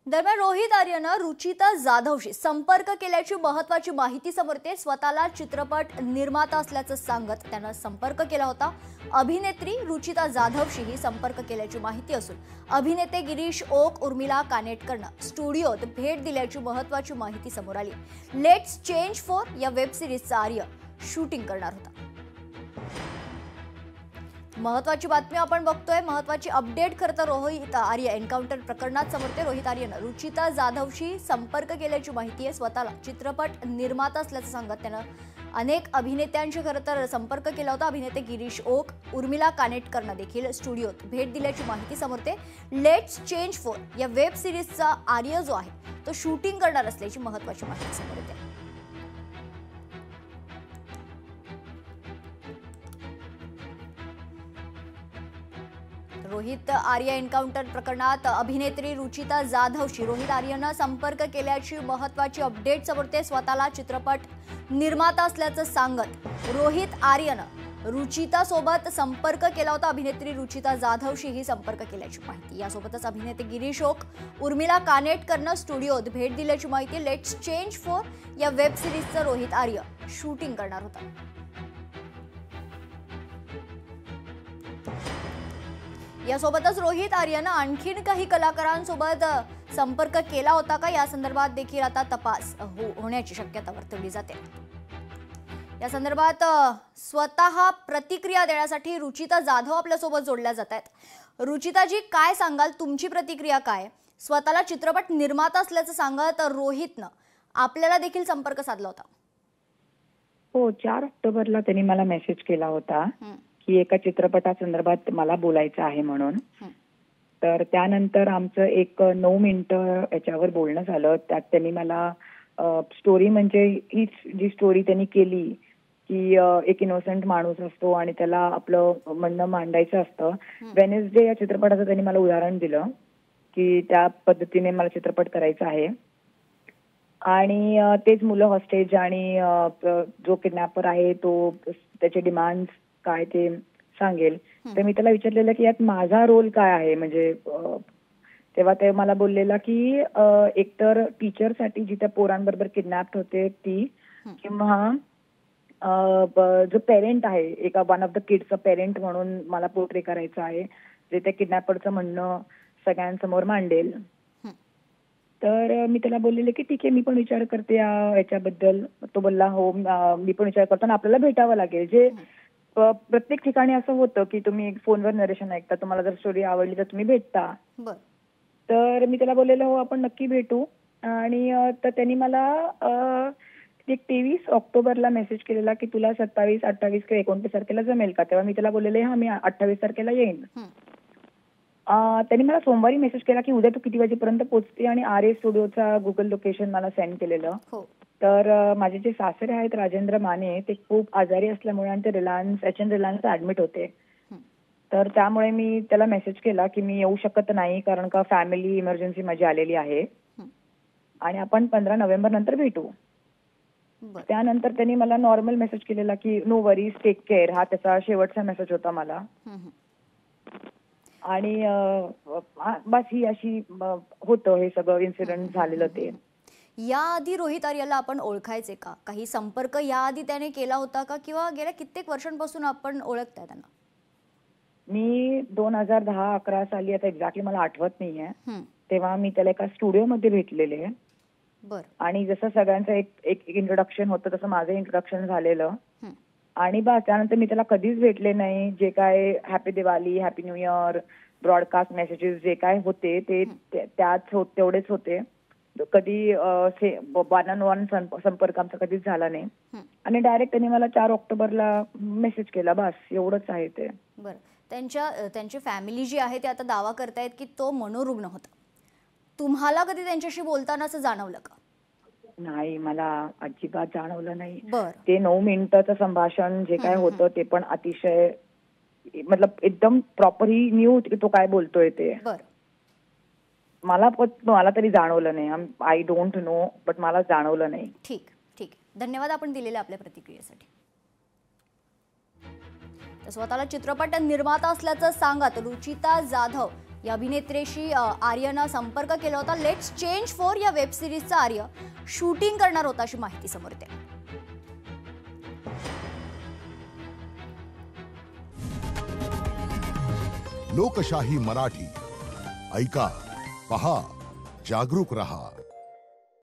दरम्यान रोहित आर्यनं रुचिता जाधवशी संपर्क केल्याची महत्त्वाची माहिती समोर येते। स्वतःला चित्रपट निर्माता असल्याचं सांगत त्यानं संपर्क केला होता। अभिनेत्री रुचिता जाधवशीही संपर्क केल्याची माहिती असून अभिनेते गिरीश ओक, उर्मिला कानेटकरनं स्टुडिओत भेट दिल्याची महत्त्वाची माहिती समोर आली। लेट्स चेंज 4 या वेब सिरीजचं आर्य शूटिंग करणार होता। महत्वाची बातमी आपण बघतोय, महत्वाची अपडेट खरं तर रोहित आर्य एन्काउंटर प्रकरणात समोर येते। रोहित आर्यनं रुचिता जाधवशी संपर्क केल्याची माहिती आहे। स्वतःला चित्रपट निर्माता असल्याचं सांगत त्यानं अनेक अभिनेत्यांशी खरं तर संपर्क केला होता। अभिनेते गिरीश ओक, उर्मिला कानेटकरनं देखील स्टुडिओत भेट दिल्याची माहिती समोर येते। लेट्स चेंज 4 या वेब सिरीजचा आर्य जो आहे तो शूटिंग करणार असल्याची महत्वाची माहिती समोर येते। रोहित आर्य एन्काउंटर प्रकरणात अभिनेत्री रुचिता जाधवशी रोहित आर्यनं संपर्क केल्याची महत्त्वाची अपडेट समोर येते। स्वतःला चित्रपट निर्माता असल्याचं सांगत रोहित आर्यनं रुचिता सोबत संपर्क केला होता। अभिनेत्री रुचिता जाधवशीही संपर्क केल्याची माहिती। यासोबतच अभिनेते गिरीश ओक, उर्मिला कानेटकरनं स्टुडिओत भेट दिल्याची माहिती। लेट्स चेंज 4 या वेब सिरीजचं रोहित आर्य शूटिंग करणार होता। यासोबतच रोहित आर्यनं आणखीन काही कलाकारांसोबत संपर्क केला होता का या संदर्भात देखील आता तपास होण्याची शक्यता वर्तवली जाते। या संदर्भात स्वतः प्रतिक्रिया देण्यासाठी रुचिता जाधव आपल्यासोबत जोडल्या जात आहेत। रुचिताजी, काय सांगाल, तुमची प्रतिक्रिया काय? स्वतःला चित्रपट निर्माता असल्याचं सांगत रोहितनं आपल्याला देखील संपर्क साधला होता। हो, 4 ऑक्टोबरला त्यांनी मला मेसेज केला होता की एका चित्रपटासंदर्भात मला बोलायचं आहे म्हणून। तर त्यानंतर आमचं एक 9 मिनिटं याच्यावर बोलणं झालं। त्यात त्यांनी मला स्टोरी, म्हणजे हीच जी स्टोरी त्यांनी केली की एक इनोसेंट माणूस असतो आणि त्याला आपलं म्हणणं मांडायचं असतं। वेनेसडे या चित्रपटाचं त्यांनी मला उदाहरण दिलं की त्या पद्धतीने मला चित्रपट करायचा आहे आणि तेच मुलं हॉस्टेज आणि जो किडनॅपर आहे तो त्याचे डिमांड्स काय ते सांगेल। तर मी त्याला विचारलेलं की यात माझा रोल काय आहे, म्हणजे तेव्हा ते मला बोललेला की एकतर टीचरसाठी जी त्या पोरांबरोबर किडनॅप होते ती, किंवा जो पेरेंट आहे, एका वन ऑफ द किड्सचा पेरेंट म्हणून मला पोर्ट्रे करायचं आहे, जे त्या किडनॅपरचं म्हणणं सगळ्यांसमोर मांडेल। तर मी त्याला बोललेले की ठीक आहे, मी पण विचार करते याच्याबद्दल। तो बोलला हो, मी पण विचार करतो आणि आपल्याला भेटावं लागेल। जे प्रत्येक ठिकाणी असं होतं की तुम्ही फोनवर नरेशन ऐकता, तुम्हाला जर स्टोरी आवडली तर तुम्ही भेटता। तर मी त्याला बोललेलं हो, आपण नक्की भेटू। आणि तर त्यांनी मला 23 ऑक्टोबरला मेसेज केलेला की तुला 27, 28 किंवा 29 तारखेला जमेल का? तेव्हा मी त्याला बोललेले हा, मी 28 तारखेला येईन। त्यांनी मला सोमवारी मेसेज केला की उद्या तू किती वाजेपर्यंत पोहोचते, आणि आर्य स्टुडिओचा गुगल लोकेशन मला सेंड केलेलं। तर माझे जे सासरे आहेत राजेंद्र माने, ते खूप आजारी असल्यामुळे आणि ते रिलायन्स ऍडमिट होते। तर त्यामुळे मी त्याला मेसेज केला की मी येऊ शकत नाही, कारण का फॅमिली इमर्जन्सी माझी आलेली आहे आणि आपण 15 नोव्हेंबर नंतर भेटू। त्यानंतर त्यांनी मला नॉर्मल मेसेज केलेला की नो वरीज, टेक केअर, हा त्याचा शेवटचा मेसेज होता मला। आणि बस ही अशी होतं हे सगळं इन्सिडेंट झालेलं ते। याआधी रोहित आर्यला आपण ओळखायचे का? काही संपर्क याआधी त्याने केला होता का, किंवा गेल्या कित्येक वर्षांपासून आपण ओळखताय त्यांना? मी 2010-11 साली, आता एक्झॅक्टली मला आठवत नाहीये, तेव्हा मी त्याला एका स्टुडिओमध्ये भेटलेले। आणि जसं सगळ्यांचं एक इंट्रोडक्शन होतं तसं माझं इंट्रोडक्शन झालेलं आणि बस त्यानंतर मी त्याला कधीच भेटले नाही। जे काय happy Diwali, happy new year, broadcast messages जे काय होते ते तेवढेच होते। कधी वन ऑन वन संपर्क आमचा कधीच झाला नाही। आणि डायरेक्ट त्यांनी मला 4 ऑक्टोबरला मेसेज केला, बस एवढंच आहे ते। त्यांची फॅमिली जी आहे ते आता दावा करतायत की तो मनोरुग्ण होता। तुम्हाला कधी त्यांच्याशी बोलताना असं जाणवलं का? नाही, मला अजिबात जाणवलं नाही। ते 9 मिनिटाचं संभाषण जे काय होतं ते पण अतिशय, मतलब एकदम प्रॉपर, ही न्यू की तो काय बोलतोय ते। मला तरी जाणवलं नाही। आय डोंट नो, बट मला जाणवलं नाही। ठीक, धन्यवाद आपण दिलेल्या आपल्या प्रतिक्रियेसाठी। स्वतःला चित्रपट निर्माता असल्याचं सांगत रुचिता जाधव या अभिनेत्रीशी आर्यनं संपर्क केला होता. लेट्स चेंज 4 या वेब सिरीजचं आर्य शूटिंग करणार होता अशी माहिती समोर येते. लोकशाही मराठी ऐका, पहा, जागरूक रहा.